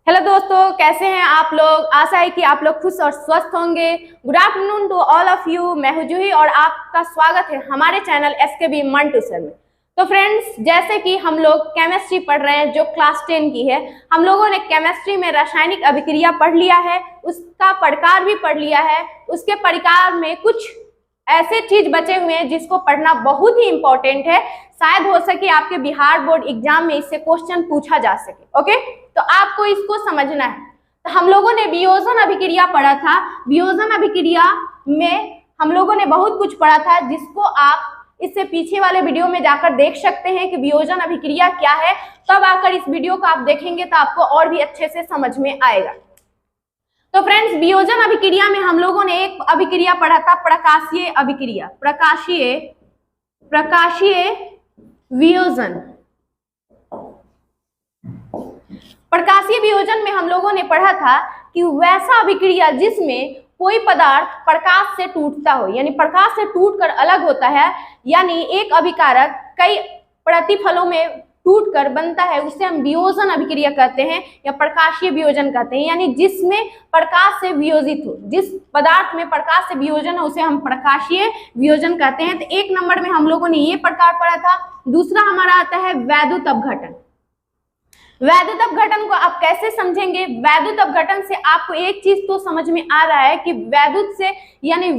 Hello दोस्तों, कैसे हैं आप लोग। आशा है कि आप लोग खुश और स्वस्थ होंगे। Good afternoon to all of you. मैं हूं जूही और आपका स्वागत है हमारे चैनल SKB मन ट्यूशन में। तो फ्रेंड्स, जैसे कि हम लोग केमिस्ट्री पढ़ रहे हैं जो क्लास 10 की है। हम लोगों ने केमिस्ट्री में रासायनिक अभिक्रिया पढ़ लिया है, उसका प्रकार भी पढ़ लिया है। उसके प्रकार में कुछ ऐसे चीज बचे हुए हैं जिसको पढ़ना बहुत ही इंपॉर्टेंट है। शायद हो सके आपके बिहार बोर्ड एग्जाम में इससे क्वेश्चन पूछा जा सके। ओके, तो आपको इसको समझना है। तो हम लोगों ने वियोजन अभिक्रिया पढ़ा था। वियोजन अभिक्रिया में हम लोगों ने बहुत कुछ पढ़ा था, जिसको आप इससे पीछे वाले वीडियो में जाकर देख सकते हैं कि वियोजन अभिक्रिया क्या है। तब आकर इस वीडियो को आप देखेंगे तो आपको और भी अच्छे से समझ में आएगा। तो फ्रेंड्स, वियोजन अभिक्रिया में हम लोगों ने एक अभिक्रिया पढ़ा था, प्रकाशीय अभिक्रिया। प्रकाशीय वियोजन। प्रकाशीय वियोजन में हम लोगों ने पढ़ा था कि वैसा अभिक्रिया जिसमें कोई पदार्थ प्रकाश से टूटता हो, यानी प्रकाश से टूटकर अलग होता है, यानी एक अभिकारक कई प्रतिफलों में टूटकर बनता है, उसे हम वियोजन अभिक्रिया कहते हैं या प्रकाशीय वियोजन कहते हैं। यानी जिसमें प्रकाश से वियोजित हो, जिस पदार्थ में प्रकाश से वियोजन हो उसे हम प्रकाशीय वियोजन कहते हैं। तो एक नंबर में हम लोगों ने ये प्रकार पढ़ा था। दूसरा हमारा आता है वैद्युत अपघटन। वैद्युत अपघटन को आप कैसे समझेंगे? वैद्युत अपघटन से आपको एक चीज तो समझ में आ रहा है कि वैद्युत से यानी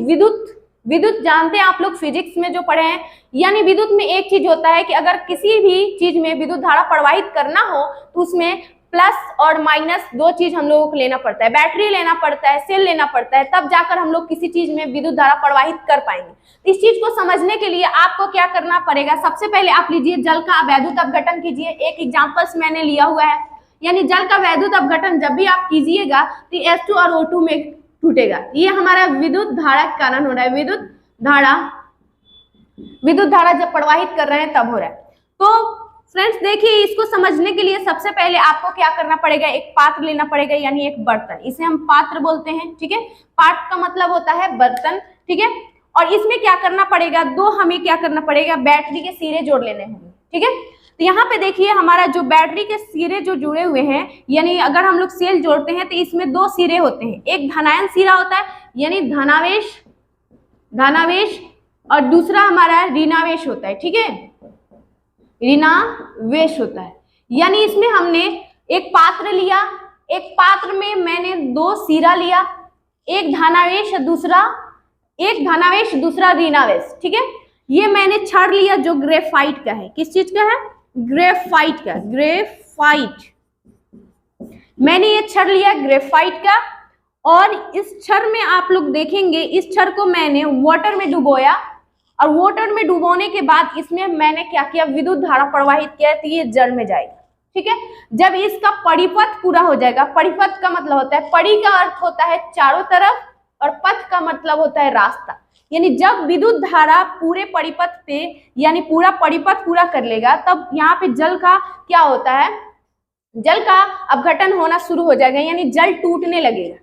विद्युत जानते हैं आप लोग फिजिक्स में जो पढ़े हैं। यानी विद्युत में एक चीज होता है कि अगर किसी भी चीज में विद्युत धारा प्रवाहित करना हो तो उसमें प्लस और माइनस दो चीज हम लोगों को लेना पड़ता है। बैटरी लेना पड़ता है, सेल लेना पड़ता है, तब जाकर हम लोग किसी चीज में विद्युत धारा प्रवाहित कर पाएंगे। तो इस चीज को समझने के लिए आपको क्या करना पड़ेगा? सबसे पहले आप लीजिए जल का वैद्युत अपघटन कीजिए। एक एग्जाम्पल्स मैंने लिया हुआ है। यानी जल का वैद्युत अपघटन जब भी आप कीजिएगा तो H2 और O2 में टूटेगा। ये हमारा विद्युत धारा के कारण हो रहा है। विद्युत धारा जब प्रवाहित कर रहे हैं तब हो रहा है। तो फ्रेंड्स देखिए, इसको समझने के लिए सबसे पहले आपको क्या करना पड़ेगा? एक पात्र लेना पड़ेगा, यानी एक बर्तन। इसे हम पात्र बोलते हैं, ठीक है। पात्र का मतलब होता है बर्तन, ठीक है। और इसमें क्या करना पड़ेगा? हमें क्या करना पड़ेगा? बैटरी के सिरे जोड़ लेने होंगे, ठीक है। तो यहाँ पे देखिए हमारा जो बैटरी के सिरे जो जुड़े हुए हैं, यानी अगर हम लोग सेल जोड़ते हैं तो इसमें दो सिरे होते हैं। एक धनायन सिरा होता है, यानी धनावेश, और दूसरा हमारा ऋणावेश होता है, ठीक है। ऋणावेश होता है। यानी इसमें हमने एक पात्र लिया, एक पात्र में मैंने दो सिरा लिया, एक धनावेश दूसरा ऋणावेश, ठीक है। ये मैंने छड़ लिया जो ग्रेफाइट का है। किस चीज का है? ग्रेफाइट का। मैंने ये छड़ लिया ग्रेफाइट का, और इस छड़ में आप लोग देखेंगे, इस छड़ को मैंने वाटर में डुबोया, और वाटर में डुबोने के बाद इसमें मैंने क्या किया? विद्युत धारा प्रवाहित किया, तो ये जल में जाएगा, ठीक है। जब इसका परिपथ पूरा हो जाएगा, परिपथ का मतलब होता है, परि का अर्थ होता है चारों तरफ और पथ का मतलब होता है रास्ता। यानी जब विद्युत धारा पूरे परिपथ पे यानी पूरा परिपथ पूरा कर लेगा, तब यहाँ पे जल का क्या होता है? जल का अपघटन होना शुरू हो जाएगा, यानी जल टूटने लगेगा।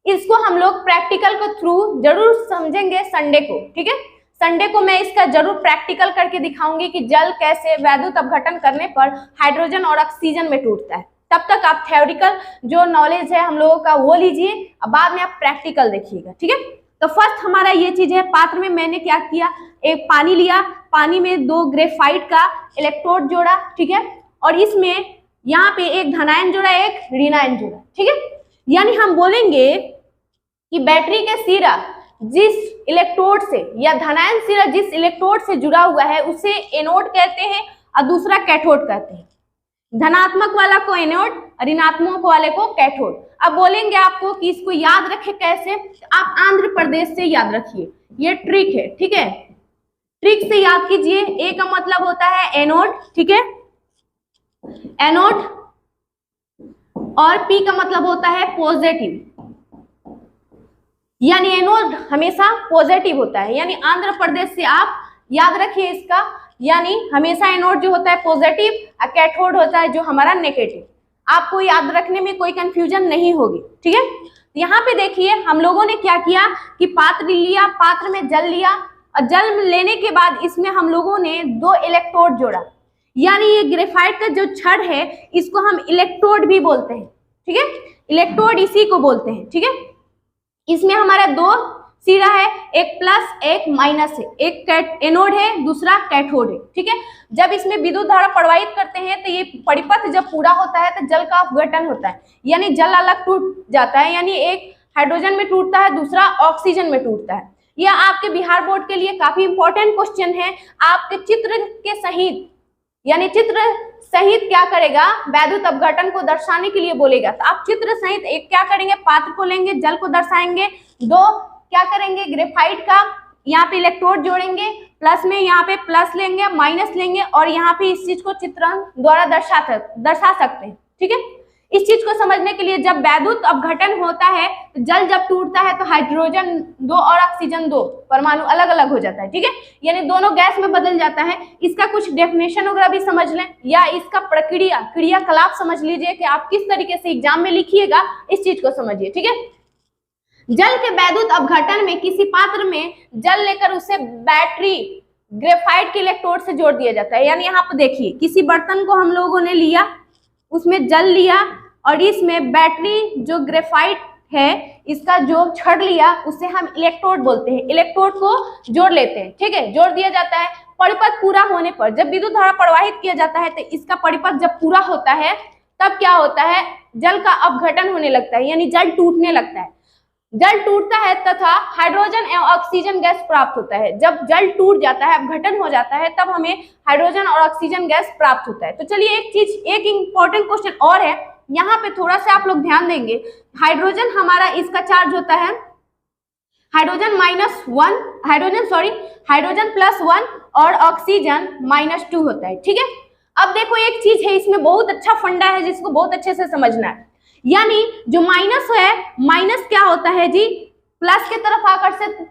इसको हम लोग प्रैक्टिकल के थ्रू जरूर समझेंगे संडे को, ठीक है। संडे को मैं इसका जरूर प्रैक्टिकल करके दिखाऊंगी कि जल कैसे वैद्युत अपघटन करने पर हाइड्रोजन और ऑक्सीजन में टूटता है। तब तक आप थ्योरिटिकल जो नॉलेज है हम लोगों का वो लीजिए, बाद में आप प्रैक्टिकल देखिएगा, ठीक है। तो फर्स्ट हमारा ये चीज है। पात्र में मैंने क्या किया? एक पानी लिया, पानी में दो ग्रेफाइट का इलेक्ट्रोड जोड़ा, ठीक है। और इसमें यहाँ पे एक धनायन जोड़ा, एक ऋणायन जोड़ा, ठीक है। यानी हम बोलेंगे कि बैटरी के सिरा जिस इलेक्ट्रोड से या धनायन सिरा जिस इलेक्ट्रोड से जुड़ा हुआ है उसे एनोड कहते हैं और दूसरा कैथोड कहते हैं। धनात्मक वाला को एनोड और ऋणात्मक वाले को कैथोड। अब बोलेंगे आपको कि इसको याद रखें कैसे? आप आंध्र प्रदेश से याद रखिए, ये ट्रिक है, ठीक है। ट्रिक से याद कीजिए। ए का मतलब होता है एनोड, ठीक है, एनोड, और पी का मतलब होता है पॉजिटिव, यानी एनोड हमेशा पॉजिटिव होता है। यानी आंध्र प्रदेश से आप याद रखिए इसका, यानी हमेशा एनोड जो होता है पॉजिटिव और कैथोड होता है जो हमारा नेगेटिव। आपको याद रखने में कोई कंफ्यूजन नहीं होगी, ठीक है। यहाँ पे देखिए हम लोगों ने क्या किया कि पात्र लिया, पात्र में जल लिया, और जल लेने के बाद इसमें हम लोगों ने दो इलेक्ट्रोड जोड़ा। यानी ये ग्रेफाइट का जो छड़ है इसको हम इलेक्ट्रोड भी बोलते हैं, ठीक है, इलेक्ट्रोड इसी को बोलते हैं। ठीक है, इसमें हमारा दो सिरा है, एक प्लस एक माइनस है, एक एनोड है, दूसरा कैथोड है। ठीक है, जब इसमें विद्युत धारा प्रवाहित करते हैं तो ये परिपथ जब पूरा होता है तो जल का अपघटन होता है, यानी जल अलग टूट जाता है, यानी एक हाइड्रोजन में टूटता है, दूसरा ऑक्सीजन में टूटता है। यह आपके बिहार बोर्ड के लिए काफी इंपॉर्टेंट क्वेश्चन है। आपके चित्र के सहित, यानी चित्र सहित क्या करेगा, वैद्युत अपघटन को दर्शाने के लिए बोलेगा। तो आप चित्र सहित एक क्या करेंगे, पात्र को लेंगे, जल को दर्शाएंगे, दो क्या करेंगे, ग्रेफाइट का यहाँ पे इलेक्ट्रोड जोड़ेंगे, प्लस में यहाँ पे प्लस लेंगे, माइनस लेंगे, और यहाँ पे इस चीज को चित्रण द्वारा दर्शा सकते हैं। ठीक है, इस चीज को समझने के लिए, जब वैद्युत अपघटन होता है तो जल जब टूटता है तो हाइड्रोजन 2 और ऑक्सीजन 2 परमाणु अलग अलग हो जाता है। ठीक है, यानी दोनों गैस में बदल जाता है। इसका कुछ डेफिनेशन वगैरह भी समझ लें, या इसका क्रियाकलाप समझ लीजिए कि आप किस तरीके से एग्जाम में लिखिएगा, इस चीज को समझिए। ठीक है, जल के वैद्युत अपघटन में किसी पात्र में जल लेकर उसे बैटरी ग्रेफाइट के इलेक्ट्रोड से जोड़ दिया जाता है। यानी यहाँ पर देखिए, किसी बर्तन को हम लोगों ने लिया, उसमें जल लिया, और इसमें बैटरी जो ग्रेफाइट है इसका जो छड़ लिया, उसे हम इलेक्ट्रोड बोलते हैं। इलेक्ट्रोड को जोड़ लेते हैं। ठीक है, जोड़ दिया जाता है। परिपथ पूरा होने पर जब विद्युत धारा प्रवाहित किया जाता है तो इसका परिपथ जब पूरा होता है तब क्या होता है, जल का अपघटन होने लगता है, यानी जल टूटने लगता है। जल टूटता है तथा हाइड्रोजन एवं ऑक्सीजन गैस प्राप्त होता है। जब जल टूट जाता है, अपघटन हो जाता है, तब हमें हाइड्रोजन और ऑक्सीजन गैस प्राप्त होता है। तो चलिए एक इंपॉर्टेंट क्वेश्चन और है, यहाँ पे थोड़ा सा आप लोग ध्यान देंगे। हाइड्रोजन हमारा इसका चार्ज होता है हाइड्रोजन +1 और ऑक्सीजन -2 होता है। ठीक है, अब देखो एक चीज है, इसमें बहुत अच्छा फंडा है जिसको बहुत अच्छे से समझना है। यानी जो माइनस है, माइनस क्या होता है जी, प्लस की तरफ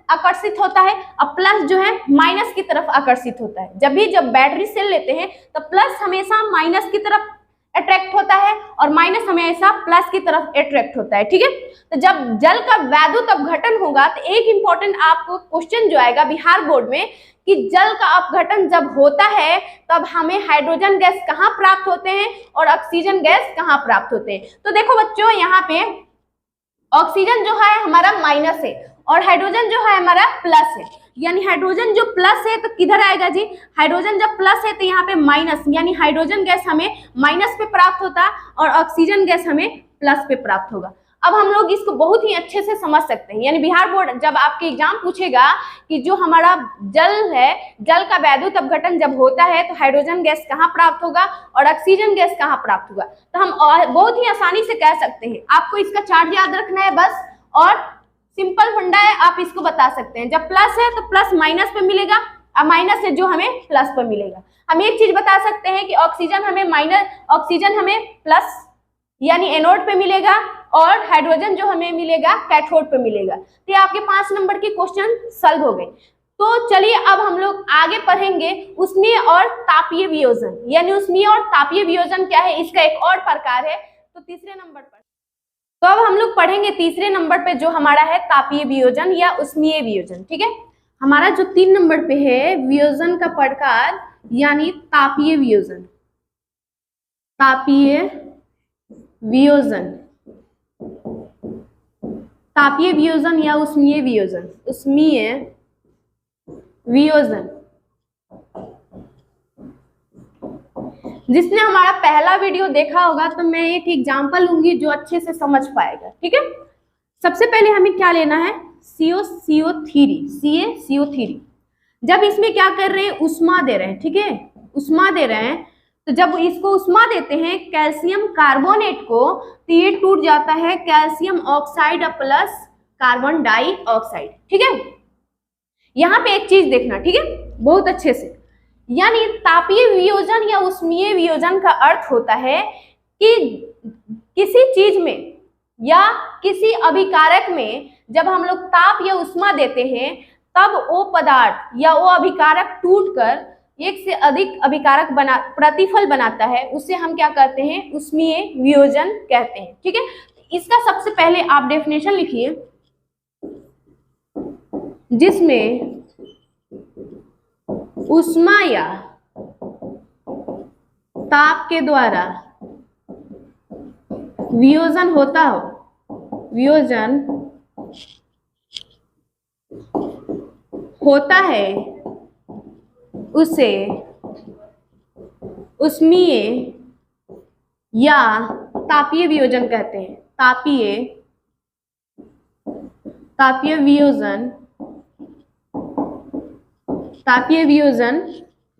आकर्षित होता है, और प्लस जो है माइनस की तरफ आकर्षित होता है। जब बैटरी सेल लेते हैं तो प्लस हमेशा माइनस की तरफ अट्रैक्ट होता है और माइनस हमेशा प्लस की तरफ अट्रैक्ट होता है। ठीक है, तो जब जल का वैद्युत अपघटन होगा तो एक इंपॉर्टेंट आपको क्वेश्चन जो आएगा बिहार बोर्ड में कि जल का अपघटन जब होता है तब हमें हाइड्रोजन गैस कहाँ प्राप्त होते हैं और ऑक्सीजन गैस कहाँ प्राप्त होते हैं। तो देखो बच्चों, यहाँ पे ऑक्सीजन जो है हमारा माइनस है और हाइड्रोजन जो है हमारा प्लस है। यानी हाइड्रोजन जो प्लस है तो किधर आएगा जी, हाइड्रोजन जब प्लस है तो यहाँ पे माइनस, यानी हाइड्रोजन गैस हमें माइनस पे प्राप्त होता और ऑक्सीजन गैस हमें प्लस पे प्राप्त होगा। अब हम लोग इसको बहुत ही अच्छे से समझ सकते हैं। यानी बिहार बोर्ड जब आपके एग्जाम पूछेगा कि जो हमारा जल है, जल का वैद्युत अपघटन जब होता है तो हाइड्रोजन गैस कहाँ प्राप्त होगा और ऑक्सीजन गैस कहाँ प्राप्त होगा, तो हम बहुत ही आसानी से कह सकते हैं। आपको इसका चार्ज याद रखना है बस, और सिंपल फंडा है, आप इसको बता सकते हैं। जब प्लस है तो प्लस माइनस पे मिलेगा और माइनस है जो हमें प्लस पे मिलेगा। हम एक चीज बता सकते हैं कि ऑक्सीजन हमें प्लस यानी एनोड पे मिलेगा और हाइड्रोजन जो हमें मिलेगा कैथोड पे मिलेगा। तो ये आपके 5 नंबर की क्वेश्चन सॉल्व हो गए। तो चलिए अब हम लोग आगे पढ़ेंगे उष्मीय और तापीय वियोजन। यानी उष्मीय और तापीय वियोजन क्या है, इसका एक और प्रकार है। तो तीसरे नंबर पर, तो अब हम लोग पढ़ेंगे तीसरे नंबर पे जो हमारा है तापीय वियोजन या उष्मीय वियोजन। ठीक है, हमारा जो 3 नंबर पे है वियोजन का प्रकार यानी तापीय वियोजन। तापीय वियोजन, तापीय वियोजन या उष्मीय वियोजन। उष्मीय वियोजन, जिसने हमारा पहला वीडियो देखा होगा तो मैं एक एग्जांपल लूंगी जो अच्छे से समझ पाएगा। ठीक है, सबसे पहले हमें क्या लेना है, CO3। जब इसमें क्या कर रहे हैं, उष्मा दे रहे हैं। ठीक है, उष्मा दे रहे हैं, तो जब इसको उष्मा देते हैं कैल्शियम कार्बोनेट को, तो ये टूट जाता है calcium oxide plus carbon dioxide. ठीक है, यहाँ पे एक चीज देखना, ठीक है, बहुत अच्छे से। यानी तापीय वियोजन या उष्मीय वियोजन का अर्थ होता है कि किसी चीज में या किसी अभिकारक में जब हम लोग ताप या उष्मा देते हैं तब वो पदार्थ या वो अभिकारक टूटकर एक से अधिक अभिकारक प्रतिफल बनाता है, उसे हम क्या कहते हैं, उष्मीय वियोजन कहते हैं। ठीक है, इसका सबसे पहले आप डेफिनेशन लिखिए, जिसमें उष्मा या ताप के द्वारा वियोजन होता हो, वियोजन होता है उसे उष्मीय या तापीय वियोजन कहते हैं। तापीय वियोजन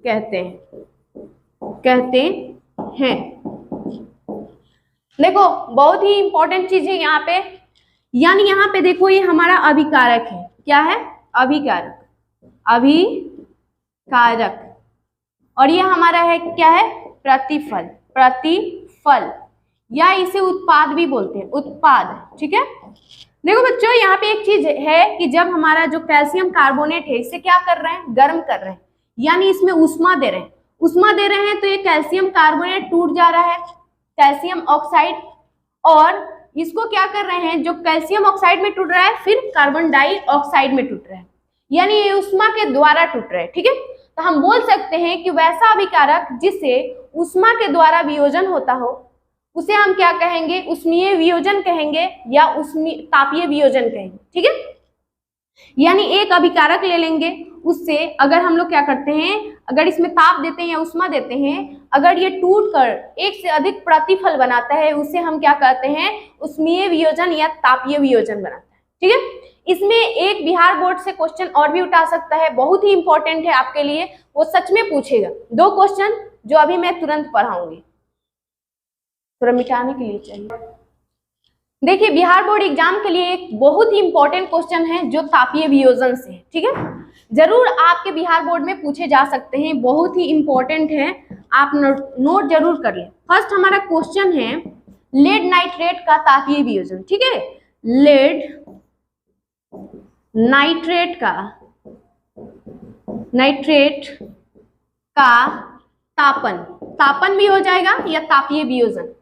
कहते हैं। देखो बहुत ही इंपॉर्टेंट चीज है यहाँ पे, यानी यहाँ पे देखो ये हमारा अभिकारक है। क्या है? अभिकारक, और ये हमारा है क्या है? प्रतिफल, या इसे उत्पाद भी बोलते हैं, उत्पाद। ठीक है, देखो बच्चों यहाँ पे एक चीज है कि जब हमारा जो कैल्शियम कार्बोनेट है इसे क्या कर रहे हैं? गर्म कर रहे हैं, यानी इसमें उष्मा दे रहे हैं। तो ये कैल्शियम कार्बोनेट टूट जा रहा है, कैल्शियम ऑक्साइड, और इसको क्या कर रहे हैं? जो कैल्शियम ऑक्साइड में टूट रहा है फिर कार्बन डाइऑक्साइड में टूट रहा है, यानी ये उष्मा के द्वारा टूट रहा है। ठीक है, तो हम बोल सकते हैं कि वैसा अभिकारक जिससे उष्मा के द्वारा वियोजन होता हो उसे हम क्या कहेंगे? उष्मीय वियोजन कहेंगे या तापीय वियोजन कहेंगे। ठीक है, यानी एक अभिकारक ले लेंगे, उससे अगर हम लोग क्या करते हैं, अगर इसमें ताप देते हैं या उष्मा देते हैं, अगर ये टूटकर एक से अधिक प्रतिफल बनाता है उसे हम क्या कहते हैं? उष्मीय वियोजन या तापीय वियोजन बनाता है। ठीक है, इसमें एक बिहार बोर्ड से क्वेश्चन और भी उठा सकता है, बहुत ही इंपॉर्टेंट है आपके लिए, वो सच में पूछेगा 2 क्वेश्चन जो अभी मैं तुरंत पढ़ाऊंगी, थोड़ा मिटाने के लिए चाहिए। देखिए बिहार बोर्ड एग्जाम के लिए एक बहुत ही इंपॉर्टेंट क्वेश्चन है जो तापीय वियोजन से है। ठीक है, जरूर आपके बिहार बोर्ड में पूछे जा सकते हैं, बहुत ही इंपॉर्टेंट है, आप नोट जरूर कर लें। फर्स्ट हमारा क्वेश्चन है लेड नाइट्रेट का तापीय वियोजन। ठीक है, लेड नाइट्रेट का तापन भी हो जाएगा या तापीय वियोजन।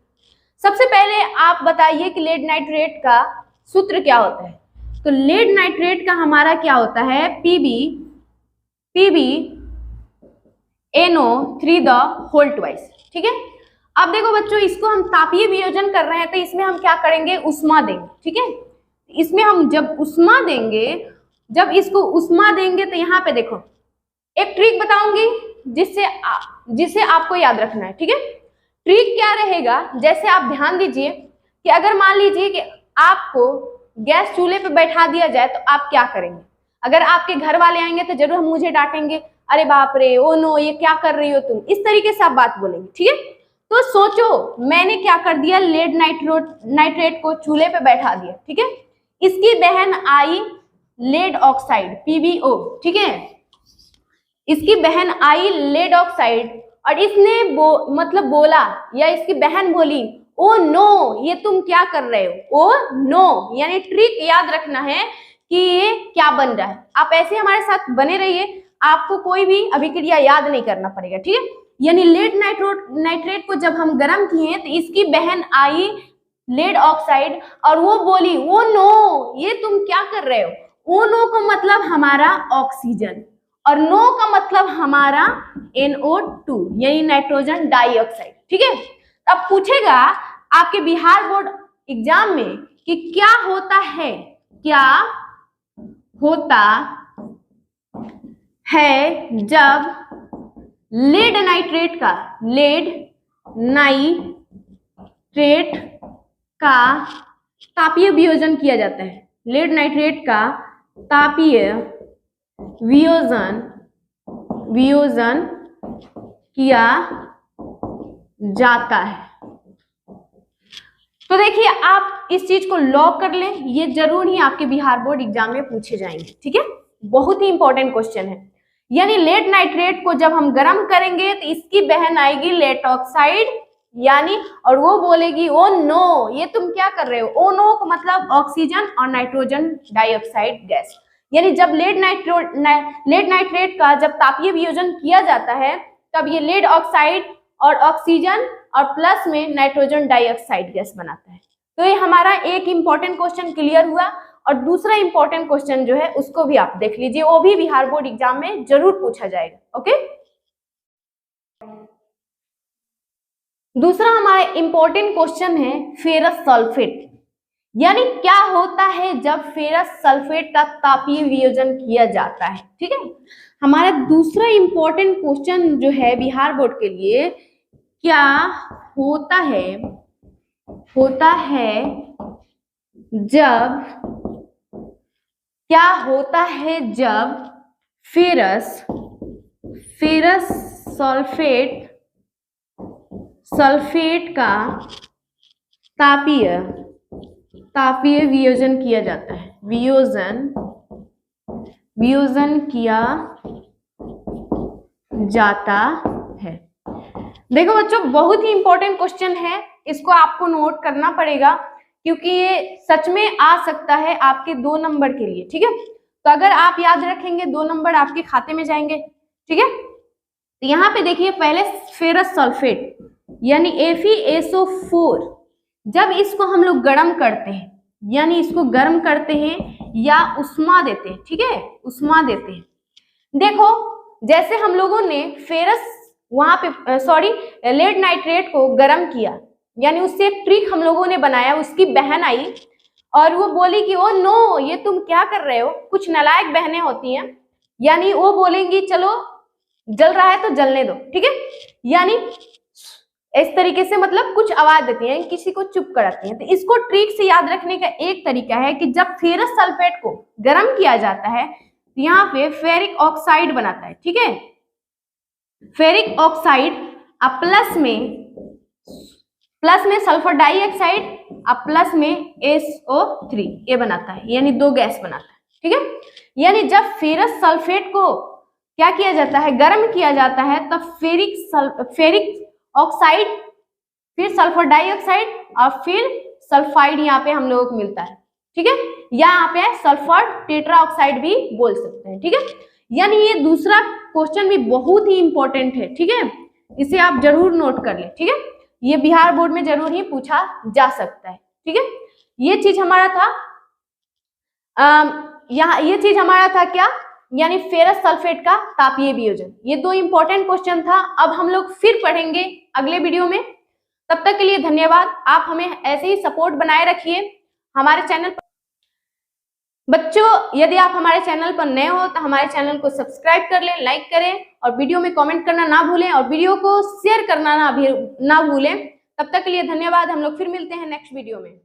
सबसे पहले आप बताइए कि लेड नाइट्रेट का सूत्र क्या होता है? तो लेड नाइट्रेट का हमारा क्या होता है? PbNO3 ठीक है, अब देखो बच्चों इसको हम तापीय वियोजन कर रहे हैं तो इसमें हम क्या करेंगे? उष्मा देंगे। ठीक है, इसमें हम जब इसको उष्मा देंगे तो यहाँ पे देखो एक ट्रिक बताऊंगी जिसे आपको याद रखना है। ठीक है, ट्रिक क्या रहेगा? जैसे आप ध्यान दीजिए कि अगर मान लीजिए कि आपको गैस चूल्हे पे बैठा दिया जाए तो आप क्या करेंगे? अगर आपके घर वाले आएंगे तो जरूर हम मुझे डांटेंगे, अरे बाप रे, ओ नो, ये क्या कर रही हो तुम, इस तरीके से आप बात बोलेंगे। ठीक है, तो सोचो मैंने क्या कर दिया? लेड नाइट्रेट को चूल्हे पे बैठा दिया। ठीक है, इसकी बहन आई लेड ऑक्साइड PbO। ठीक है, इसकी बहन आई लेड ऑक्साइड और इसने बोला या इसकी बहन बोली, ओ नो, ये तुम क्या कर रहे हो? ओ नो, यानी ट्रिक याद रखना है कि ये क्या बन रहा है। आप ऐसे हमारे साथ बने रहिए, आपको कोई भी अभिक्रिया याद नहीं करना पड़ेगा। ठीक है, यानी लेड नाइट्रेट को जब हम गर्म किए तो इसकी बहन आई लेड ऑक्साइड और वो बोली, ओ नो, ये तुम क्या कर रहे हो? ओ नो का मतलब हमारा ऑक्सीजन और नो का मतलब हमारा NO2 यानी नाइट्रोजन डाइऑक्साइड। ठीक है, अब पूछेगा आपके बिहार बोर्ड एग्जाम में कि क्या होता है जब लेड नाइट्रेट का तापीय वियोजन किया जाता है। लेड नाइट्रेट का तापीय वियोजन किया जाता है। तो देखिए आप इस चीज को लॉक कर लें, ये जरूर ही आपके बिहार बोर्ड एग्जाम में पूछे जाएंगे। ठीक है, बहुत ही इंपॉर्टेंट क्वेश्चन है। यानी लेड नाइट्रेट को जब हम गर्म करेंगे तो इसकी बहन आएगी लेड ऑक्साइड, यानी और वो बोलेगी, ओ नो, ये तुम क्या कर रहे हो? ओ नो का मतलब ऑक्सीजन और नाइट्रोजन डाइऑक्साइड गैस। यानी जब लेड नाइट्रेट का जब तापीय वियोजन किया जाता है तब ये लेड ऑक्साइड और ऑक्सीजन और प्लस में नाइट्रोजन डाइऑक्साइड गैस बनाता है। तो ये हमारा एक इंपॉर्टेंट क्वेश्चन क्लियर हुआ और दूसरा इंपॉर्टेंट क्वेश्चन जो है उसको भी आप देख लीजिए, वो भी बिहार बोर्ड एग्जाम में जरूर पूछा जाएगा। ओके। दूसरा हमारा इंपॉर्टेंट क्वेश्चन है फेरस सल्फेट, यानी क्या होता है जब फेरस सल्फेट का तापीय वियोजन किया जाता है। ठीक है, हमारा दूसरा इंपॉर्टेंट क्वेश्चन जो है बिहार बोर्ड के लिए, क्या होता है जब फेरस सल्फेट का तापीय वियोजन किया जाता है, वियोजन किया जाता है। देखो बच्चों, बहुत ही इंपॉर्टेंट क्वेश्चन है, इसको आपको नोट करना पड़ेगा क्योंकि ये सच में आ सकता है आपके 2 नंबर के लिए। ठीक है, तो अगर आप याद रखेंगे 2 नंबर आपके खाते में जाएंगे। ठीक है, तो यहाँ पे देखिए, पहले फेरस सल्फेट यानी FeSO4, जब इसको हम लोग गर्म करते हैं, यानी इसको गर्म करते हैं या उष्मा देते हैं। ठीक है, उष्मा देते हैं। देखो, जैसे हम लोगों ने लेड नाइट्रेट को गर्म किया, यानी उससे एक ट्रिक हम लोगों ने बनाया। उसकी बहन आई और वो बोली कि ओ नो, ये तुम क्या कर रहे हो। कुछ नालायक बहनें होती हैं, यानी वो बोलेंगी चलो जल रहा है तो जलने दो। ठीक है, यानी इस तरीके से मतलब कुछ आवाज देती हैं, किसी को चुप कराती हैं। तो इसको ट्रिक से याद रखने का एक तरीका है कि जब फेरस सल्फेट को गर्म किया जाता है, यहाँ पे फेरिक ऑक्साइड बनाता है। ठीक है, फेरिक ऑक्साइड प्लस में सल्फर डाइऑक्साइड और प्लस में SO3 ये बनाता है, यानी 2 गैस बनाता है। ठीक है, यानी जब फेरस सल्फेट को क्या किया जाता है, गर्म किया जाता है, तब फेरिक ऑक्साइड, फिर सल्फर डाइऑक्साइड और फिर सल्फाइड यहाँ पे हम लोगों को मिलता है। ठीक है, या यहाँ पे सल्फर टेट्रा ऑक्साइड भी बोल सकते हैं। ठीक है, यानी ये दूसरा क्वेश्चन भी बहुत ही इंपॉर्टेंट है। ठीक है, इसे आप जरूर नोट कर ले। ठीक है, ये बिहार बोर्ड में जरूर ही पूछा जा सकता है। ठीक है, ये चीज हमारा था ये चीज हमारा था क्या, यानी फेरस सल्फेट का तापीय वियोजन। ये 2 इंपॉर्टेंट क्वेश्चन था। अब हम लोग फिर पढ़ेंगे अगले वीडियो में। तब तक के लिए धन्यवाद। आप हमें ऐसे ही सपोर्ट बनाए रखिए हमारे चैनल पर। बच्चों, यदि आप हमारे चैनल पर नए हो तो हमारे चैनल को सब्सक्राइब कर लें, लाइक करें और वीडियो में कमेंट करना ना भूलें और वीडियो को शेयर करना ना भूलें। तब तक के लिए धन्यवाद। हम लोग फिर मिलते हैं नेक्स्ट वीडियो में।